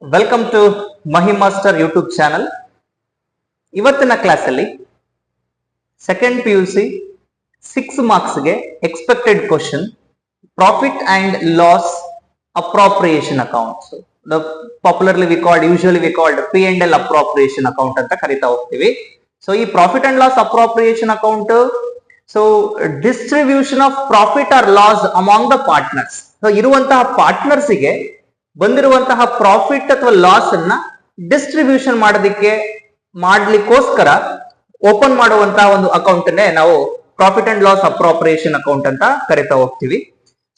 Welcome to ಮಹಿಮಾಸ್ಟರ್ YouTube channel. ಇವತ್ತಿನ ಕ್ಲಾಸಲ್ಲಿ ಸೆಕೆಂಡ್ PUC 6 ಮಾರ್ಕ್ಸ್ಗೆ expected question profit and loss appropriation account. Popularly usually we called P&L appropriation account ಅಂತ ಕರಿತಾ ಹೋಗ್ತೀವಿ. ಸೊ ಈ profit and loss appropriation account, so distribution of profit or loss among the partners. So ಇರುವಂತಹ partners ಗೆ ಬಂದಿರುವಂತಹ profit ಅಥವಾ loss ಅನ್ನ distribution ಮಾಡ್ಲಿಕ್ಕೋಸ್ಕರ open ಮಾಡುವಂತಹ ಒಂದು ಅಕೌಂಟ್ ನೇ ನಾವು profit and loss appropriation account ಅಂತ ಕರಿತಾ ಹೋಗ್ತೀವಿ.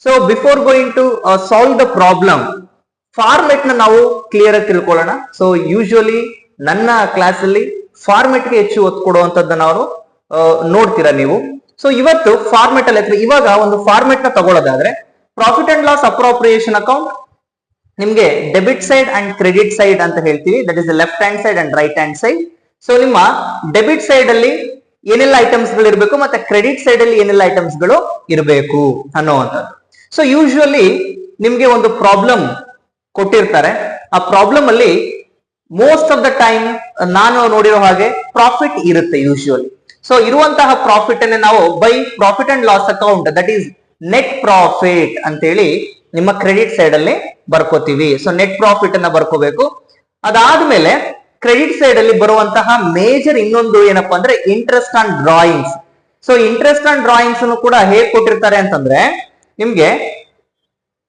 So before going to solve the problem, format ನ ನಾವು ಕ್ಲಿಯರ್ ಆಗಿ ತಿಳ್ಕೊಳ್ಳೋಣ. ಸೊ ಯೂಶುವಲಿ ನನ್ನ ಕ್ಲಾಸ್ ಅಲ್ಲಿ ಫಾರ್ಮೆಟ್ ಗೆ ಹೆಚ್ಚು ಒತ್ತು ಕೊಡುವಂತದ್ದನ್ನ ನಾವು ನೋಡ್ತೀರಾ ನೀವು. ಸೊ ಇವತ್ತು ಫಾರ್ಮೆಟ್ ಅಲ್ಲಿ ಇವಾಗ ಒಂದು ಫಾರ್ಮೆಟ್ ನ ತಗೊಳ್ಳೋದಾದ್ರೆ, profit and loss appropriation account ನಿಮ್ಗೆ debit side and credit side ಅಂತ ಹೇಳ್ತೀವಿ. That is left hand side and right hand side. So ನಿಮ್ಮ ಡೆಬಿಟ್ ಸೈಡ್ ಅಲ್ಲಿ ಏನೆಲ್ಲ ಐಟಮ್ಸ್ ಗಳು ಇರಬೇಕು ಮತ್ತೆ ಕ್ರೆಡಿಟ್ ಸೈಡ್ ಅಲ್ಲಿ ಏನೆಲ್ಲ ಐಟಮ್ಸ್ ಗಳು ಇರಬೇಕು ಅನ್ನೋವಂಥದ್ದು. ಸೊ ಯೂಶುವಲಿ ನಿಮ್ಗೆ ಒಂದು ಪ್ರಾಬ್ಲಮ್ ಕೊಟ್ಟಿರ್ತಾರೆ. ಆ ಪ್ರಾಬ್ಲಮ್ ಅಲ್ಲಿ ಮೋಸ್ಟ್ ಆಫ್ ದ ಟೈಮ್ ನಾನು ನೋಡಿರೋ ಹಾಗೆ ಪ್ರಾಫಿಟ್ ಇರುತ್ತೆ ಯೂಶುವಲಿ. ಸೊ ಇರುವಂತಹ ಪ್ರಾಫಿಟ್ ಅನ್ನ ನಾವು by profit and loss account, that is net profit ಅಂತೇಳಿ ನಿಮ್ಮ ಕ್ರೆಡಿಟ್ ಸೈಡ್ ಅಲ್ಲಿ ಬರ್ಕೋತೀವಿ. ಸೊ ನೆಟ್ ಪ್ರಾಫಿಟ್ ಅನ್ನ ಬರ್ಕೋಬೇಕು. ಅದಾದ್ಮೇಲೆ ಕ್ರೆಡಿಟ್ ಸೈಡ್ ಅಲ್ಲಿ ಬರುವಂತಹ ಮೇಜರ್ ಇನ್ನೊಂದು ಏನಪ್ಪಾ ಅಂದ್ರೆ interest on drawings. So interest on drawings ಕೂಡ ಹೇಗ್ ಕೊಟ್ಟಿರ್ತಾರೆ ಅಂತಂದ್ರೆ, ನಿಮ್ಗೆ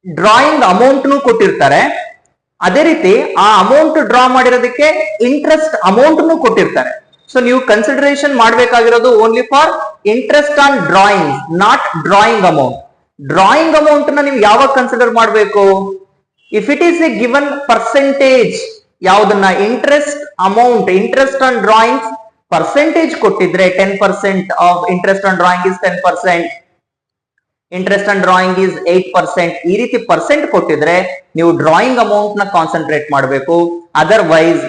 ಡ್ರಾಯಿಂಗ್ ಅಮೌಂಟ್ ಕೊಟ್ಟಿರ್ತಾರೆ, ಅದೇ ರೀತಿ ಆ ಅಮೌಂಟ್ ಡ್ರಾ ಮಾಡಿರೋದಕ್ಕೆ ಇಂಟ್ರೆಸ್ಟ್ ಅಮೌಂಟ್ ಕೊಟ್ಟಿರ್ತಾರೆ. ಸೊ ನೀವು ಕನ್ಸಿಡರೇಷನ್ ಮಾಡ್ಬೇಕಾಗಿರೋದು only for interest on drawing, not drawing amount. Drawing amount ನ ನೀವು ಯಾವಾಗ ಕನ್ಸಿಡರ್ ಮಾಡಬೇಕು? If it is a given percentage, ಯಾವ್ದನ್ನ interest amount, interest on drawings percentage ಕೊಟ್ಟಿದ್ರೆ 10% of interest on drawing is 10%, interest on drawing is 8%, ಈ ರೀತಿ percent ಕೊಟ್ಟಿದ್ರೆ ನೀವು ಡ್ರಾಯಿಂಗ್ ಅಮೌಂಟ್ ನ ಕಾನ್ಸಂಟ್ರೇಟ್ ಮಾಡಬೇಕು. ಅದರ್ವೈಸ್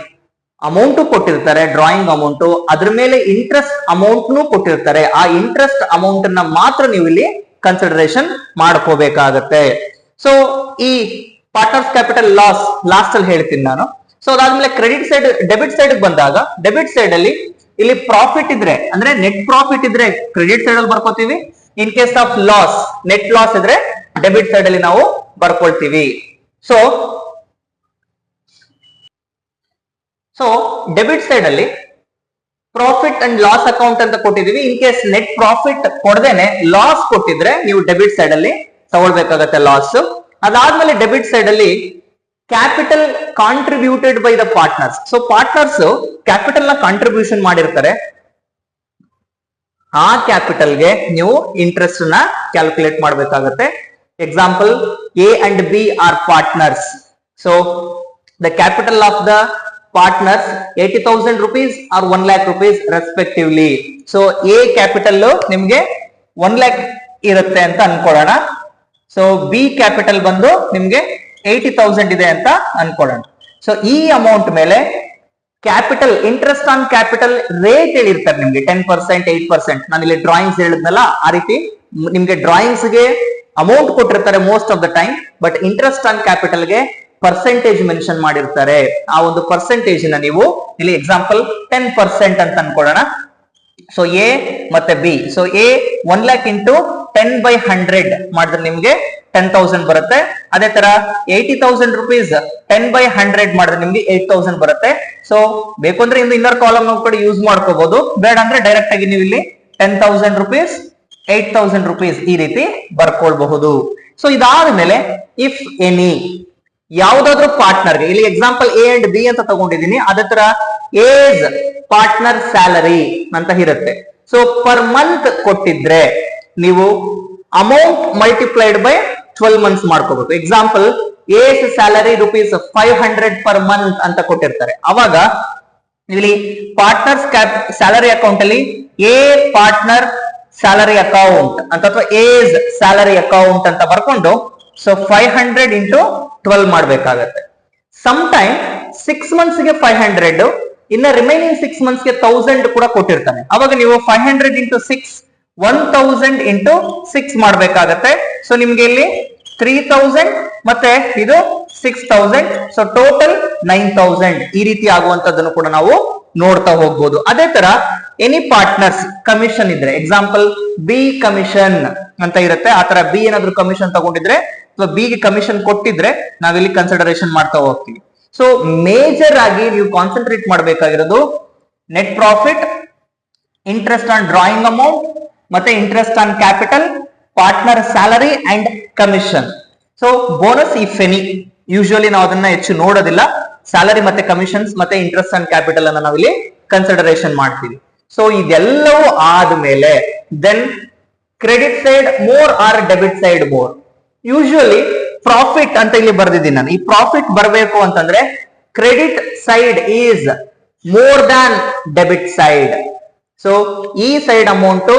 ಅಮೌಂಟ್ ಕೊಟ್ಟಿರ್ತಾರೆ ಡ್ರಾಯಿಂಗ್ ಅಮೌಂಟ್, ಅದ್ರ ಮೇಲೆ ಇಂಟ್ರೆಸ್ಟ್ ಅಮೌಂಟ್ ಕೊಟ್ಟಿರ್ತಾರೆ, ಆ ಇಂಟ್ರೆಸ್ಟ್ ಅಮೌಂಟ್ ನ ಮಾತ್ರ ನೀವು ಇಲ್ಲಿ ಕನ್ಸಿಡರೇಷನ್ ಮಾಡ್ಕೋಬೇಕಾಗತ್ತೆ. ಸೊ ಈ ಪಾರ್ಟ್ನರ್ಸ್ ಕ್ಯಾಪಿಟಲ್ ಲಾಸ್ ಲಾಸ್ಟ್ ಅಲ್ಲಿ ಹೇಳ್ತೀನಿ ನಾನು. ಸೊ ಅದಾದ್ಮೇಲೆ ಕ್ರೆಡಿಟ್ ಸೈಡ್, ಡೆಬಿಟ್ ಸೈಡ್ ಬಂದಾಗ, ಡೆಬಿಟ್ ಸೈಡ್ ಅಲ್ಲಿ ಇಲ್ಲಿ ಪ್ರಾಫಿಟ್ ಇದ್ರೆ ಅಂದ್ರೆ ನೆಟ್ ಪ್ರಾಫಿಟ್ ಇದ್ರೆ ಕ್ರೆಡಿಟ್ ಸೈಡ್ ಅಲ್ಲಿ ಬರ್ಕೋತೀವಿ. In case of loss, net loss ಇದ್ರೆ ಡೆಬಿಟ್ ಸೈಡ್ ಅಲ್ಲಿ ನಾವು ಬರ್ಕೊಳ್ತೀವಿ. ಸೊ ಡೆಬಿಟ್ ಸೈಡ್ ಅಲ್ಲಿ ಪ್ರಾಫಿಟ್ ಅಂಡ್ ಲಾಸ್ ಅಕೌಂಟ್ ಅಂತ ಕೊಟ್ಟಿದೀವಿ. ಇನ್ ಕೇಸ್ ನೆಟ್ ಪ್ರಾಫಿಟ್ ಕೊಡದೇನೆ ಲಾಸ್ ಕೊಟ್ಟಿದ್ರೆ ನೀವು ಡೆಬಿಟ್ ಸೈಡ್ ಅಲ್ಲಿ ತಗೊಳ್ಬೇಕಾಗತ್ತೆ ಲಾಸ್. ಅದಾದ್ಮೇಲೆ ಡೆಬಿಟ್ ಸೈಡ್ ಅಲ್ಲಿ capital contributed by the partners. So partners capital ನ ಕಾಂಟ್ರಿಬ್ಯೂಷನ್ ಮಾಡಿರ್ತಾರೆ, ಆ ಕ್ಯಾಪಿಟಲ್ ಗೆ ನೀವು ಇಂಟ್ರೆಸ್ಟ್ ನ ಕ್ಯಾಲ್ಕುಲೇಟ್ ಮಾಡಬೇಕಾಗತ್ತೆ. Example, A and B R partners. So the capital of the partners 80,000 rupees or 1 lakh rupees respectively. So A capital ನಿಮ್ಗೆ 1 lakh ಇರುತ್ತೆ ಅಂತ ಅನ್ಕೊಳ್ಳೋಣ. ಸೊ B ಕ್ಯಾಪಿಟಲ್ ಬಂದು ನಿಮ್ಗೆ 80,000 ಇದೆ ಅಂತ ಅನ್ಕೊಳ್ಳೋಣ. ಸೊ ಈ ಅಮೌಂಟ್ ಮೇಲೆ capital, interest on capital rate ಹೇಳಿರ್ತಾರೆ ನಿಮ್ಗೆ 10%, 8%. ನಾನು ಇಲ್ಲಿ ಡ್ರಾಯಿಂಗ್ಸ್ ಹೇಳಿದ್ನಲ್ಲ, ಆ ರೀತಿ ನಿಮ್ಗೆ ಡ್ರಾಯಿಂಗ್ಸ್ ಗೆ ಅಮೌಂಟ್ ಕೊಟ್ಟಿರ್ತಾರೆ most of the time, but interest on capital ಗೆ ಪರ್ಸೆಂಟೇಜ್ ಮೆನ್ಷನ್ ಮಾಡಿರ್ತಾರೆ. ಆ ಒಂದು ಪರ್ಸೆಂಟೇಜ್ ನ ನೀವು ಇಲ್ಲಿ ಎಕ್ಸಾಂಪಲ್ 10% ಅಂತ ಅನ್ಕೊಳ್ಳೋಣ. ಸೊ ಎ ಮತ್ತೆ B, so A 1 lakh into 10/100 ಮಾಡಿದ್ರೆ ನಿಮ್ಗೆ 10,000 ಬರುತ್ತೆ. ಅದೇ ತರ 80,000 rupees 10/100 ಮಾಡಿದ್ರೆ ನಿಮ್ಗೆ 8,000 ಬರುತ್ತೆ. ಸೊ ಬೇಕು ಅಂದ್ರೆ ಇನ್ನು ಇನ್ನರ್ ಕಾಲಮ್ ಕೂಡ ಯೂಸ್ ಮಾಡ್ಕೋಬಹುದು, ಬೇಡ ಅಂದ್ರೆ ಡೈರೆಕ್ಟ್ ಆಗಿ ನೀವು ಇಲ್ಲಿ 10,000 rupees 8,000 rupees ಈ ರೀತಿ ಬರ್ಕೊಳ್ಬಹುದು. ಸೊ ಇದಾದ್ಮೇಲೆ ಇಫ್ ಎನಿ ಯಾವ್ದಾದ್ರು ಪಾರ್ಟ್ನರ್ಗೆ, ಇಲ್ಲಿ ಎಕ್ಸಾಂಪಲ್ A and B ಅಂತ ತಗೊಂಡಿದ್ದೀನಿ, ಅದೇ ತರ ಏಸ್ ಪಾರ್ಟ್ನರ್ ಸ್ಯಾಲರಿ ಅಂತ ಇರುತ್ತೆ. ಸೊ ಪರ್ ಮಂತ್ ಕೊಟ್ಟಿದ್ರೆ ನೀವು ಅಮೌಂಟ್ ಮಲ್ಟಿಪ್ಲೈಡ್ ಬೈ 12 months ಮಾಡ್ಕೋಬೇಕು. ಎಕ್ಸಾಂಪಲ್, ಏಸ್ ಸ್ಯಾಲರಿ ₹500 ಪರ್ ಮಂತ್ ಅಂತ ಕೊಟ್ಟಿರ್ತಾರೆ. ಅವಾಗ ಇಲ್ಲಿ ಪಾರ್ಟ್ನರ್ಸ್ ಸ್ಯಾಲರಿ ಅಕೌಂಟ್ ಅಲ್ಲಿ ಎ ಪಾರ್ಟ್ನರ್ ಸ್ಯಾಲರಿ ಅಕೌಂಟ್ ಅಂತ ಅಥವಾ ಏಸ್ ಸ್ಯಾಲರಿ ಅಕೌಂಟ್ ಅಂತ ಬರ್ಕೊಂಡು ಸೊ 500 ಇಂಟು 12 ಮಾಡ್ಬೇಕಾಗತ್ತೆ. ಸಮ್ ಟೈಮ್ 6 months ಗೆ 500, ಇನ್ನ ರಿಮೈನಿಂಗ್ 6 months ಗೆ 1000 ಕೂಡ ಕೊಟ್ಟಿರ್ತಾನೆ. ಅವಾಗ ನೀವು 500 ಇಂಟು 6, 1000 ಇಂಟು 6 ಮಾಡ್ಬೇಕಾಗತ್ತೆ. ಸೊ ನಿಮ್ಗೆ ಇಲ್ಲಿ 3000 ಮತ್ತೆ ಇದು 6000. ಸೊ ಟೋಟಲ್ 9000 ಈ ರೀತಿ ಆಗುವಂತದ್ದನ್ನು ಕೂಡ ನಾವು ನೋಡ್ತಾ ಹೋಗ್ಬೋದು. ಅದೇ ತರ ಎನಿ ಪಾರ್ಟ್ನರ್ಸ್ ಕಮಿಷನ್ ಇದ್ರೆ, ಎಕ್ಸಾಂಪಲ್ ಬಿ ಕಮಿಷನ್ ಅಂತ ಇರುತ್ತೆ, ಆ ತರ ಬಿ ಏನಾದ್ರು ಕಮಿಷನ್ ತಗೊಂಡಿದ್ರೆ ಅಥವಾ ಬಿ ಗೆ ಕಮಿಷನ್ ಕೊಟ್ಟಿದ್ರೆ ನಾವಿಲ್ಲಿ ಕನ್ಸಿಡರೇಷನ್ ಮಾಡ್ತಾ ಹೋಗ್ತೀವಿ. ಸೊ ಮೇಜರ್ ಆಗಿ ನೀವು ಕಾನ್ಸಂಟ್ರೇಟ್ ಮಾಡಬೇಕಾಗಿರೋದು net profit, interest on drawing amount, ಮತ್ತೆ interest on capital, partner salary and commission. So bonus if any, usually ನಾವು ಅದನ್ನ ಹೆಚ್ಚು ನೋಡೋದಿಲ್ಲ. ಸ್ಯಾಲರಿ ಮತ್ತೆ ಕಮಿಷನ್ಸ್ ಮತ್ತೆ ಇಂಟ್ರೆಸ್ಟ್ ಆನ್ ಕ್ಯಾಪಿಟಲ್ ಅನ್ನ ನಾವಿಲ್ಲಿ ಕನ್ಸಿಡರೇಷನ್ ಮಾಡ್ತೀವಿ. ಸೊ ಇದೆಲ್ಲವೂ ಆದ್ಮೇಲೆ then credit side more or debit side more. Usually profit ಅಂತ ಇಲ್ಲಿ ಬರ್ದಿದ್ದೀನಿ ನಾನು. ಈ ಪ್ರಾಫಿಟ್ ಬರಬೇಕು ಅಂತಂದ್ರೆ credit side is more than debit side. So ಈ side amount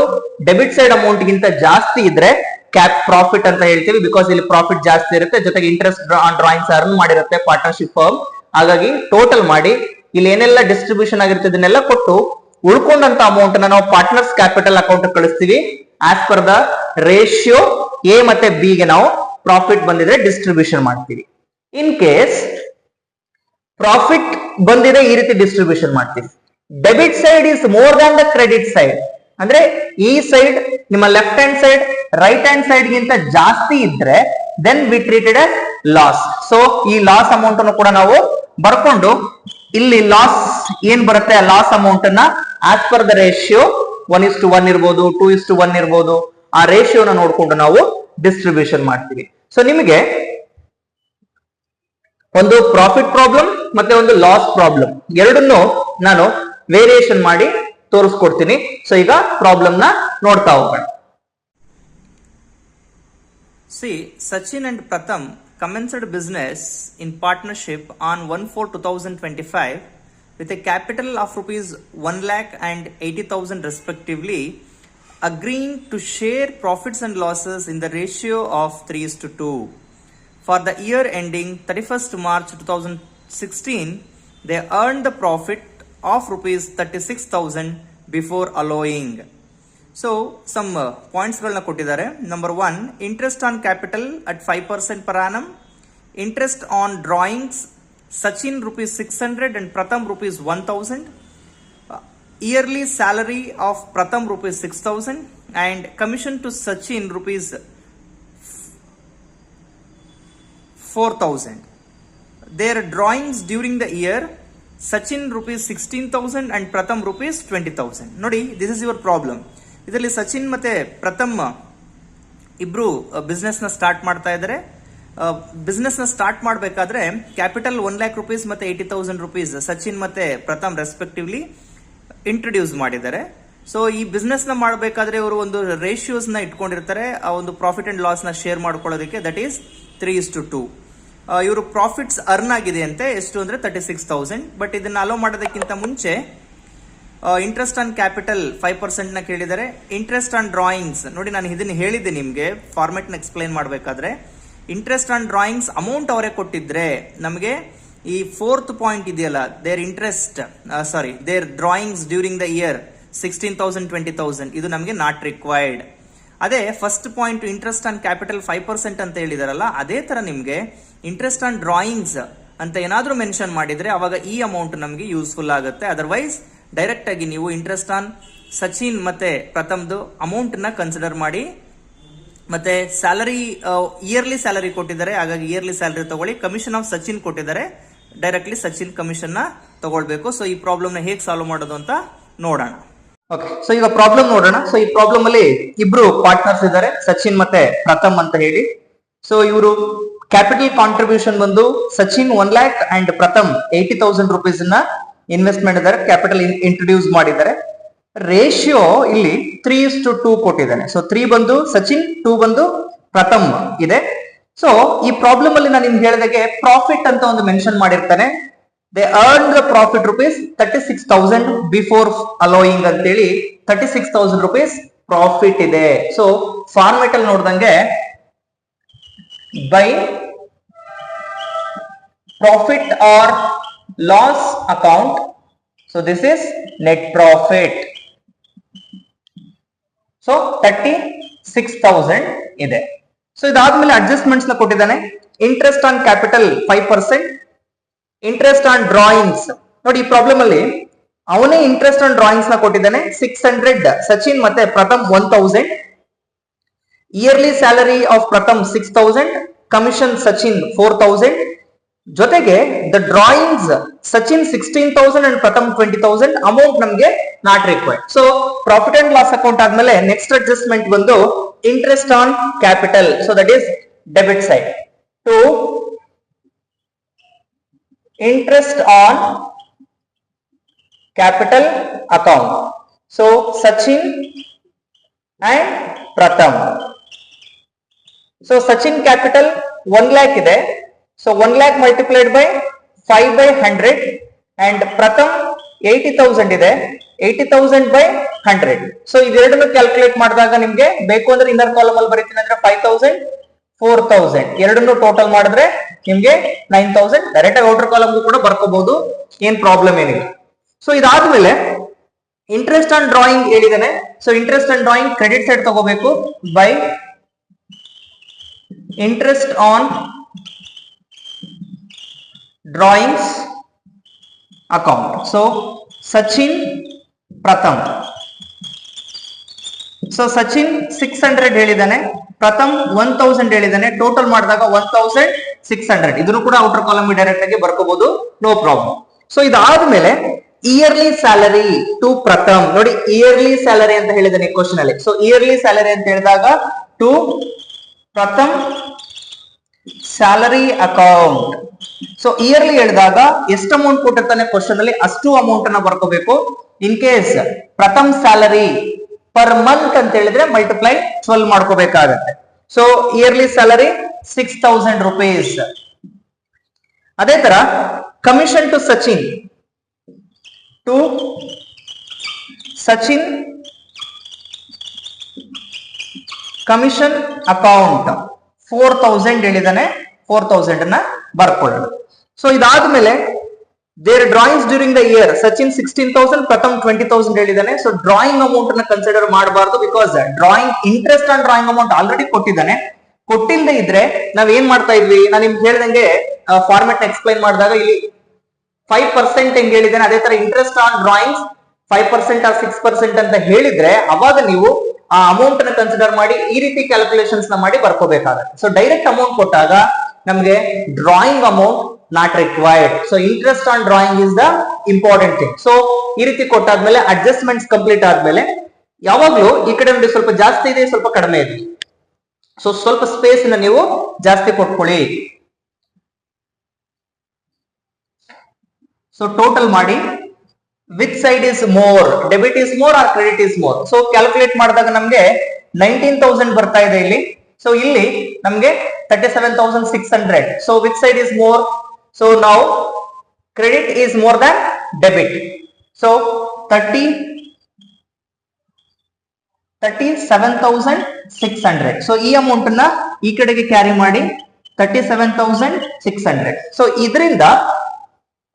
debit side amount ಗಿಂತ ಜಾಸ್ತಿ ಇದ್ರೆ ಕ್ಯಾಪ್ ಪ್ರಾಫಿಟ್ ಅಂತ ಹೇಳ್ತೀವಿ. ಬಿಕಾಸ್ ಇಲ್ಲಿ ಪ್ರಾಫಿಟ್ ಜಾಸ್ತಿ ಇರುತ್ತೆ, ಜೊತೆಗೆ ಇಂಟ್ರೆಸ್ಟ್ ಆನ್ ಡ್ರಾಯಿಂಗ್ಸ್ ಅರ್ನ್ ಮಾಡಿರುತ್ತೆ ಪಾರ್ಟ್ನರ್ಶಿಪ್ ಫರ್ಮ್. ಹಾಗಾಗಿ ಟೋಟಲ್ ಮಾಡಿ ಇಲ್ಲಿ ಏನೆಲ್ಲ ಡಿಸ್ಟ್ರಿಬ್ಯೂಷನ್ ಆಗಿರುತ್ತೆ ಇದನ್ನೆಲ್ಲ ಕೊಟ್ಟು ಉಳ್ಕೊಂಡಂತ ಅಮೌಂಟ್ ನಾವು ಪಾರ್ಟ್ನರ್ಸ್ ಕ್ಯಾಪಿಟಲ್ ಅಕೌಂಟ್ ಕಳಿಸ್ತೀವಿ. As per the ratio A ಮತ್ತೆ ಬಿ ಗೆ ನಾವು ಪ್ರಾಫಿಟ್ ಬಂದಿದ್ರೆ ಡಿಸ್ಟ್ರಿಬ್ಯೂಷನ್ ಮಾಡ್ತೀವಿ. ಇನ್ ಕೇಸ್ ಪ್ರಾಫಿಟ್ ಬಂದಿದೆ ಈ ರೀತಿ ಡಿಸ್ಟ್ರಿಬ್ಯೂಷನ್ ಮಾಡ್ತೀವಿ. Debit side is more than the credit side, ಅಂದ್ರೆ ಈ ಸೈಡ್ ನಿಮ್ಮ left hand side right hand side ಗಿಂತ ಜಾಸ್ತಿ ಇದ್ರೆ then we treated as loss. So ಈ ಲಾಸ್ ಅಮೌಂಟ್ ಅನ್ನು ಕೂಡ ನಾವು ಬರ್ಕೊಂಡು ಇಲ್ಲಿ ಲಾಸ್ ಏನ್ ಬರುತ್ತೆ ಆ ಲಾಸ್ ಅಮೌಂಟ್ ಅನ್ನ ಆಸ್ ಪರ್ ದ ರೇಷಿಯೋ 1:1 ಇರ್ಬೋದು, 2:1 ಇರ್ಬೋದು, ಆ ರೇಷಿಯೋನ ನೋಡ್ಕೊಂಡು ನಾವು ಡಿಸ್ಟ್ರಿಬ್ಯೂಷನ್ ಮಾಡ್ತೀವಿ. ಸೊ ನಿಮಗೆ ಒಂದು ಪ್ರಾಫಿಟ್ ಪ್ರಾಬ್ಲಮ್ ಮತ್ತೆ ಒಂದು ಲಾಸ್ ಪ್ರಾಬ್ಲಮ್ ಎರಡನ್ನು ನಾನು ವೇರಿಯೇಷನ್ ಮಾಡಿ ತೋರಿಸ್ಕೊಡ್ತೀನಿ. ಸೊ ಈಗ ಪ್ರಾಬ್ಲಮ್ ನ ನೋಡ್ತಾ ಹೋಗೋಣ. See, Sachin and Pratham commenced business in partnership on 1/4/2025 with a capital of rupees 1 lakh and 80,000 respectively, agreeing to share profits and losses in the ratio of 3:2. For the year ending 31st March 2016, they earned the profit of rupees 36,000 before allowing. So some points ಗಳನ್ನ ಕೊಟ್ಟಿದ್ದಾರೆ. Number 1, interest on capital at 5% per annum, interest on drawings Sachin rupees 600 and Pratham rupees 1,000, yearly salary of Pratham rupees 6,000 and commission to Sachin rupees 4,000. Their drawings during the year Sachin rupees 16,000 and Pratham rupees 20,000. ನೋಡಿ, this is your problem. ಇದರಲ್ಲಿ ಸಚಿನ್ ಮತ್ತೆ ಪ್ರಥಮ್ ಇಬ್ರು business ನ start ಮಾಡ್ತಾ ಇದ್ದಾರೆ. Business ನ start ಮಾಡಬೇಕಾದ್ರೆ capital 1 lakh rupees ಮತ್ತೆ 80,000 rupees ಸಚಿನ್ ಮತ್ತೆ ಪ್ರಥಮ್ ರೆಸ್ಪೆಕ್ಟಿವ್ಲಿ ಇಂಟ್ರೊಡ್ಯೂಸ್ ಮಾಡಿದ್ದಾರೆ. ಸೊ ಈ ಬಿಸ್ನೆಸ್ ನ ಮಾಡಬೇಕಾದ್ರೆ ಇವರು ಒಂದು ರೇಷಿಯೋಸ್ ನ ಇಟ್ಕೊಂಡಿರ್ತಾರೆ, ಆ ಒಂದು ಪ್ರಾಫಿಟ್ ಅಂಡ್ ಲಾಸ್ ನ ಶೇರ್ ಮಾಡ್ಕೊಳ್ಳೋದಕ್ಕೆ. That is 3:2. ಇವರು ಪ್ರಾಫಿಟ್ಸ್ ಅರ್ನ್ ಆಗಿದೆ ಅಂತೆ ಎಷ್ಟು ಅಂದ್ರೆ 36,000. ಬಟ್ ಇದನ್ನ ಅಲೋ ಮಾಡೋದಕ್ಕಿಂತ ಮುಂಚೆ ಇಂಟ್ರೆಸ್ಟ್ ಆನ್ ಕ್ಯಾಪಿಟಲ್ 5% ನ ಕೇಳಿದರೆ. ಇಂಟ್ರೆಸ್ಟ್ ಆನ್ ಡ್ರಾಯಿಂಗ್ಸ್ ನೋಡಿ, ನಾನು ಇದನ್ನ ಹೇಳಿದ್ದೆ ನಿಮ್ಗೆ ಫಾರ್ಮೆಟ್ ನ ಎಕ್ಸ್ಪ್ಲೈನ್ ಮಾಡಬೇಕಾದ್ರೆ. ಇಂಟ್ರೆಸ್ಟ್ ಆನ್ ಡ್ರಾಯಿಂಗ್ಸ್ ಅಮೌಂಟ್ ಅವರೇ ಕೊಟ್ಟಿದ್ರೆ ನಮಗೆ ಈ 4th ಪಾಯಿಂಟ್ ಇದೆಯಲ್ಲ, their interest their drawings during the year 16,000 20,000 ಇದು ನಮಗೆ ನಾಟ್ ರಿಕ್ವೈರ್ಡ್. ಅದೇ first point interest on capital 5% ಅಂತ ಹೇಳಿದಾರಲ್ಲ, ಅದೇ ತರ ನಿಮ್ಗೆ ಇಂಟ್ರೆಸ್ಟ್ ಆನ್ ಡ್ರಾಯಿಂಗ್ಸ್ ಅಂತ ಏನಾದ್ರೂ ಮೆನ್ಷನ್ ಮಾಡಿದ್ರೆ ಅವಾಗ ಈ ಅಮೌಂಟ್ ನಮಗೆ ಯೂಸ್ಫುಲ್ ಆಗುತ್ತೆ. ಅದರ್ವೈಸ್ ಡೈರೆಕ್ಟ್ ಆಗಿ ನೀವು ಇಂಟ್ರೆಸ್ಟ್ ಆನ್ ಸಚಿನ್ ಮತ್ತೆ ಪ್ರಥಮ್ದು ಅಮೌಂಟ್ ನ ಕನ್ಸಿಡರ್ ಮಾಡಿ. ಮತ್ತೆ ಸ್ಯಾಲರಿ ಇಯರ್ಲಿ ಸ್ಯಾಲರಿ ಕೊಟ್ಟಿದ್ದಾರೆ, ಹಾಗಾಗಿ ಇಯರ್ಲಿ ಸ್ಯಾಲರಿ ತಗೊಳ್ಳಿ. ಕಮಿಷನ್ ಆಫ್ ಸಚಿನ್ ಕೊಟ್ಟಿದ್ದಾರೆ, ಡೈರೆಕ್ಟ್ಲಿ ಸಚಿನ್ ಕಮಿಷನ್ ನ ತಗೊಳ್ಬೇಕು. ಸೊ ಈ ಪ್ರಾಬ್ಲಮ್ ನ ಹೇಗೆ ಸಾಲ್ವ್ ಮಾಡೋದು ಅಂತ ನೋಡೋಣ. ಓಕೆ, ಸೊ ಈಗ ಪ್ರಾಬ್ಲಮ್ ನೋಡೋಣ. ಸೊ ಈ ಪ್ರಾಬ್ಲಮ್ ಅಲ್ಲಿ ಇಬ್ರು ಪಾರ್ಟ್ನರ್ಸ್ ಇದ್ದಾರೆ, ಸಚಿನ್ ಮತ್ತೆ ಪ್ರಥಮ್ ಅಂತ ಹೇಳಿ. ಸೊ ಇವರು ಕ್ಯಾಪಿಟಲ್ ಕಾಂಟ್ರಿಬ್ಯೂಷನ್ ಬಂದು Sachin 1 lakh and Pratham 80,000 rupees ನ ಇನ್ವೆಸ್ಟ್ಮೆಂಟ್ ಇದ್ದಾರೆ, ಕ್ಯಾಪಿಟಲ್ ಇಂಟ್ರೊಡ್ಯೂಸ್ ಮಾಡಿದ್ದಾರೆ. ರೇಷಿಯೋ ಇಲ್ಲಿ 3:2 ಕೊಟ್ಟಿದ್ದಾನೆ. ಸೊ 3 ಬಂದು ಸಚಿನ್, 2 ಬಂದು ಪ್ರಥಮ್ ಇದೆ. ಸೊ ಈ ಪ್ರಾಬ್ಲಮ್ ಅಲ್ಲಿ ನಾನು ನಿಮ್ಗೆ ಹೇಳಿದಾಗೆ ಪ್ರಾಫಿಟ್ ಅಂತ ಒಂದು ಮೆನ್ಷನ್ ಮಾಡಿರ್ತಾನೆ. They earn the profit rupees 36,000 before allowing ಅಂತೇಳಿ 36,000 rupees ಪ್ರಾಫಿಟ್ ಇದೆ. ಸೊ ಫಾರ್ಮೆಟ್ ಅಲ್ಲಿ ನೋಡ್ದಂಗೆ by profit or loss account, so this is net profit. So 36,000 ಇದೆ. ಸೊ ಇದಾದ್ಮೇಲೆ ಅಡ್ಜಸ್ಟ್ಮೆಂಟ್ಸ್ ನ ಕೊಟ್ಟಿದ್ದಾನೆ. Interest on capital 5%, interest on drawings. ನೋಡಿ ಈ ಪ್ರಾಬ್ಲಮ್ ಅಲ್ಲಿ ಅವನೇ ಇಂಟ್ರೆಸ್ಟ್ ಆನ್ ಡ್ರಾಯಿಂಗ್ಸ್ ನ ಕೊಟ್ಟಿದ್ದಾನೆ. 600 ಸಚಿನ್ ಮತ್ತೆ Pratham 1000, yearly salary of Pratham 6000, commission Sachin 4000, ಜೊತೆಗೆ the drawings Sachin 16,000 and Pratham 20,000. Amount ನಮಗೆ not required. So profit and loss account ಆದ್ಮೇಲೆ ನೆಕ್ಸ್ಟ್ ಅಡ್ಜಸ್ಟ್ಮೆಂಟ್ ಬಂದು interest on capital. So that is debit side to interest on capital account. So Sachin and Pratham. So Sachin capital 1 lakh ಇದೆ. So 1 lakh multiplied by 5/100 and Pratham 80,000 ಇದೆ. 80,000 by 100. So ಇವೆರಡನ್ನು calculate ಮಾಡಿದಾಗ ನಿಮ್ಗೆ ಬೇಕು ಅಂದ್ರೆ inner column ಅಲ್ಲಿ ಬರೀತೀನಿ ಅಂದ್ರೆ 5,000, 4,000 ಎರಡನ್ನು ಟೋಟಲ್ ಮಾಡಿದ್ರೆ ನಿಮ್ಗೆ 9,000. ಡೈರೆಕ್ಟ್ ಆಗಿ ಔಟರ್ ಕಾಲಮ್ ಕೂಡ ಬರ್ಕೋಬಹುದು, ಏನ್ ಪ್ರಾಬ್ಲಮ್ ಏನಿಲ್ಲ. ಸೊ ಇದಾದ್ಮೇಲೆ ಇಂಟ್ರೆಸ್ಟ್ ಆನ್ ಡ್ರಾಯಿಂಗ್ ಹೇಳಿದಾನೆ. So interest on drawing credit side ತಗೋಬೇಕು by interest on drawings account. So Sachin Pratham. So Sachin 600 ಹೇಳಿದಾನೆ, ಪ್ರಥಮ್ 1000 ಹೇಳಿದಾನೆ. ಟೋಟಲ್ ಮಾಡಿದಾಗ 1600. ಇದನ್ನು ಕೂಡ ಔಟರ್ ಕಾಲಮ್ ಡೈರೆಕ್ಟ್ ಆಗಿ ಬರ್ಕೋಬಹುದು, ನೋ ಪ್ರಾಬ್ಲಮ್. ಸೊ ಇದಾದ್ಮೇಲೆ ಇಯರ್ಲಿ ಸ್ಯಾಲರಿ ಟು ಪ್ರಥಮ್. ನೋಡಿ ಇಯರ್ಲಿ ಸ್ಯಾಲರಿ ಅಂತ ಹೇಳಿದಾನೆ ಕ್ವಶನ್ ಅಲ್ಲಿ. ಸೊ ಇಯರ್ಲಿ ಸ್ಯಾಲರಿ ಅಂತ ಹೇಳಿದಾಗ to Pratham salary account. So yearly ಹೇಳಿದಾಗ ಎಷ್ಟು ಅಮೌಂಟ್ ಕೊಟ್ಟಿರ್ತಾನೆ ಕ್ವಶನ್ ಅಲ್ಲಿ ಅಷ್ಟು ಅಮೌಂಟ್ ಅನ್ನ ಬರ್ಕೋಬೇಕು. In case Pratham salary per month ಅಂತ ಹೇಳಿದ್ರೆ ಮಲ್ಟಿಪ್ಲೈ 12 ಮಾಡ್ಕೋಬೇಕಾಗತ್ತೆ. So yearly salary 6,000 rupees. ಅದೇ ತರ commission to Sachin commission account 4,000 ಹೇಳಿದಾನೆ. 4,000 ಅನ್ನ ಬರ್ಕೊಳ್ಳೋಣ. ಸೊ ಇದಾದ್ಮೇಲೆ there drawings during the year Sachin 16,000, Pratham 20,000 ಹೇಳಿದಾನೆ. ಸೊ ಡ್ರಾಯಿಂಗ್ ಅಮೌಂಟ್ ಅನ್ನ ಕನ್ಸಿಡರ್ ಮಾಡಬಾರ್ದು, because drawing interest on drawing amount already ಕೊಟ್ಟಿದ್ದಾನೆ. ಕೊಟ್ಟಿಲ್ಲದೆ ಇದ್ರೆ ನಾವ್ ಏನ್ ಮಾಡ್ತಾ ಇದ್ವಿ, ನಾನು ನಿಮ್ಗೆ ಹೇಳ್ದಂಗೆ ಫಾರ್ಮೆಟ್ ಎಕ್ಸ್ಪ್ಲೈನ್ ಮಾಡಿದಾಗ ಇಲ್ಲಿ 5% ಹೆಂಗ್ ಹೇಳಿದ್ದೇನೆ, ಅದೇ ತರ ಇಂಟ್ರೆಸ್ಟ್ ಆನ್ ಡ್ರಾಯಿಂಗ್ಸ್ 5% or 6% ಅಂತ ಹೇಳಿದ್ರೆ ಅವಾಗ ನೀವು ಆ ಅಮೌಂಟ್ ಅನ್ನ ಕನ್ಸಿಡರ್ ಮಾಡಿ ಈ ರೀತಿ ಕ್ಯಾಲ್ಕುಲೇಷನ್ಸ್ ನ ಮಾಡಿ ಬರ್ಕೋಬೇಕಾಗುತ್ತೆ. ಸೊ ಡೈರೆಕ್ಟ್ ಅಮೌಂಟ್ ಕೊಟ್ಟಾಗ ನಮ್ಗೆ drawing amount not required. So interest on drawing is the important thing. So ಈ ರೀತಿ ಕೊಟ್ಟಾದ್ಮೇಲೆ ಅಡ್ಜಸ್ಟ್ಮೆಂಟ್ಸ್ ಕಂಪ್ಲೀಟ್ ಆದ್ಮೇಲೆ ಯಾವಾಗ್ಲೂ ಈ ಕಡೆ ನೋಡಿ ಸ್ವಲ್ಪ ಜಾಸ್ತಿ ಇದೆ, ಸ್ವಲ್ಪ ಕಡಿಮೆ ಇದೆ. ಸೊ ಸ್ವಲ್ಪ ಸ್ಪೇಸ್ ನ ನೀವು ಜಾಸ್ತಿ ಕೊಟ್ಕೊಳ್ಳಿ. ಸೊ ಟೋಟಲ್ ಮಾಡಿ which side is more, debit is more or credit is more. So calculate ಮಾಡಿದಾಗ ನಮ್ಗೆ 19,000 ಬರ್ತಾ ಇದೆ ಇಲ್ಲಿ. ಸೊ ಇಲ್ಲಿ ನಮ್ಗೆ 37,600. So which side is more? So ನಾವು credit is more than debit. So 37,600. So ಈ ಅಮೌಂಟ್ ಅನ್ನ ಈ ಕಡೆಗೆ ಕ್ಯಾರಿ ಮಾಡಿ 37,600. ಸೊ ಇದರಿಂದ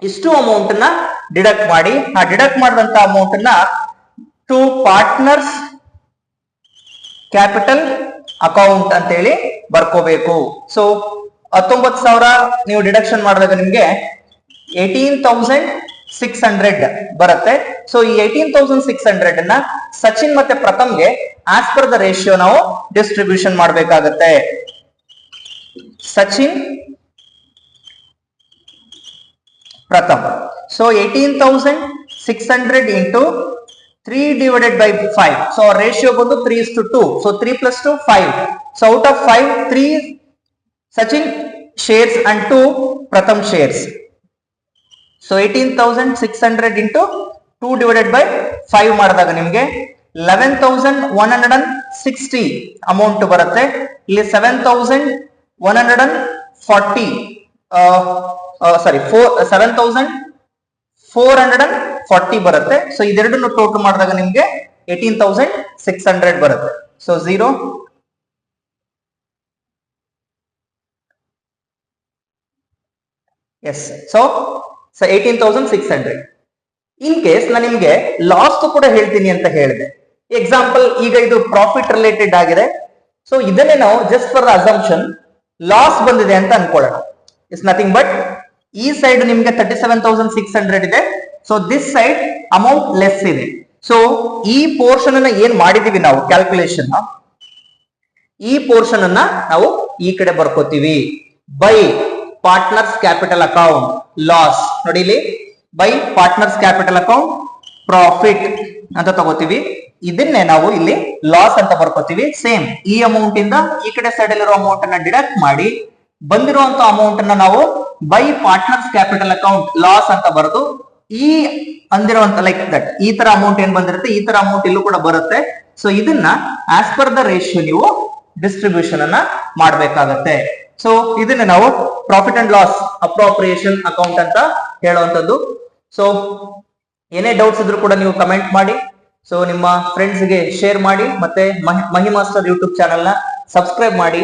ಇಷ್ಟು ಅಮೌಂಟ್ ನ ಡಿಡಕ್ಟ್ ಮಾಡಿ, ಆ ಡಿಡಕ್ಟ್ ಮಾಡಿದಂತ ಅಮೌಂಟ್ ನ ಟು ಪಾರ್ಟ್ನರ್ಸ್ ಕ್ಯಾಪಿಟಲ್ ಅಕೌಂಟ್ ಅಂತ ಹೇಳಿ ಬರ್ಕೋಬೇಕು. ಸೊ 19,000 ನೀವು ಡಿಡಕ್ಷನ್ ಮಾಡಿದಾಗ ನಿಮ್ಗೆ 18,600 ಬರುತ್ತೆ. ಸೊ ಈ 18,600 ಅನ್ನ ಸಚಿನ್ ಮತ್ತೆ ಪ್ರಥಮ್ಗೆ ಆಸ್ ಪರ್ ದ ರೇಷಿಯೋ ನಾವು ಡಿಸ್ಟ್ರಿಬ್ಯೂಷನ್ ಮಾಡಬೇಕಾಗತ್ತೆ. Sachin Pratham. So 18,600 into 3 divided by 5. So our ratio ಬಂದು 3:2. So 3 plus 2 5. So out of 5 3 Sachin shares and 2 Pratham shares. So 18,600 into 2 divided by 5 ಮಾಡಿದಾಗ ನಿಮಗೆ 11,160 ಅಮೌಂಟ್ ಬರುತ್ತೆ. ಇಲ್ಲಿ 7,140 7,440 ಬರುತ್ತೆ. ಸೊ ಇದೆರಡನ್ನು ಟೋಟಲ್ ಮಾಡಿದಾಗ ನಿಮ್ಗೆ 18,600 ಬರುತ್ತೆ. ಸೊ 0 ಎಸ್. ಸೊ 18,600. ಇನ್ ಕೇಸ್ ನಾನು ನಿಮ್ಗೆ ಲಾಸ್ಟ್ ಕೂಡ ಹೇಳ್ತೀನಿ ಅಂತ ಹೇಳಿದೆ. ಎಕ್ಸಾಂಪಲ್, ಈಗ ಇದು ಪ್ರಾಫಿಟ್ ರಿಲೇಟೆಡ್ ಆಗಿದೆ. ಸೊ ಇದನ್ನೇ ನಾವು just for the assumption loss ಬಂದಿದೆ ಅಂತ ಅನ್ಕೊಳ್ಳೋಣ. ಇಟ್ಸ್ ನಥಿಂಗ್ ಬಟ್ ಈ ಸೈಡ್ ನಿಮ್ಗೆ 37,600 ಇದೆ. So this side amount less ಇದೆ. ಸೊ ಈ ಪೋರ್ಷನ್ ಅನ್ನ ಏನ್ ಮಾಡಿದೀವಿ ನಾವು ಕ್ಯಾಲ್ಕುಲೇಷನ್, ಈ ಪೋರ್ಷನ್ ಅನ್ನ ನಾವು ಈ ಕಡೆ ಬರ್ಕೋತೀವಿ. By partners capital account loss, ನೋಡಿ ಇಲ್ಲಿ by partners capital account profit ಅಂತ ತಗೋತೀವಿ. ಇದನ್ನೇ ನಾವು ಇಲ್ಲಿ ಲಾಸ್ ಅಂತ ಬರ್ಕೋತೀವಿ. ಸೇಮ್ ಈ ಅಮೌಂಟ್ ಇಂದ ಈ ಕಡೆ ಸೈಡ್ ಅಲ್ಲಿರೋ ಅಮೌಂಟ್ ಅನ್ನ ಡಿಡಕ್ಟ್ ಮಾಡಿ ಬಂದಿರುವಂತ ಅಮೌಂಟ್ ಅನ್ನ ನಾವು by partners capital account loss ಅಂತ ಬರೆದು ಈ ಅಂದಿರುವಂತ ಲೈಕ್ ದಟ್ ಈ ತರ ಅಮೌಂಟ್ ಏನ್ ಬಂದಿರುತ್ತೆ ಈ ತರ ಅಮೌಂಟ್ ಇಲ್ಲೂ ಕೂಡ ಬರುತ್ತೆ. ಸೊ ಇದನ್ನ ಆಸ್ ಪರ್ ದ ರೇಷಿಯೋ ನೀವು ಡಿಸ್ಟ್ರಿಬ್ಯೂಷನ್ ಅನ್ನ ಮಾಡ್ಬೇಕಾಗತ್ತೆ. ಸೊ ಇದನ್ನ ನಾವು profit and loss appropriation account ಅಂತ ಹೇಳುವಂತದ್ದು. ಸೊ ಏನೇ ಡೌಟ್ಸ್ ಇದ್ರೂ ಕೂಡ ನೀವು ಕಮೆಂಟ್ ಮಾಡಿ. ಸೊ ನಿಮ್ಮ ಫ್ರೆಂಡ್ಸ್ಗೆ ಶೇರ್ ಮಾಡಿ ಮತ್ತೆ ಮಹಿಮಾಸ್ಟರ್ ಯೂಟ್ಯೂಬ್ ಚಾನೆಲ್ ನ ಸಬ್ಸ್ಕ್ರೈಬ್ ಮಾಡಿ.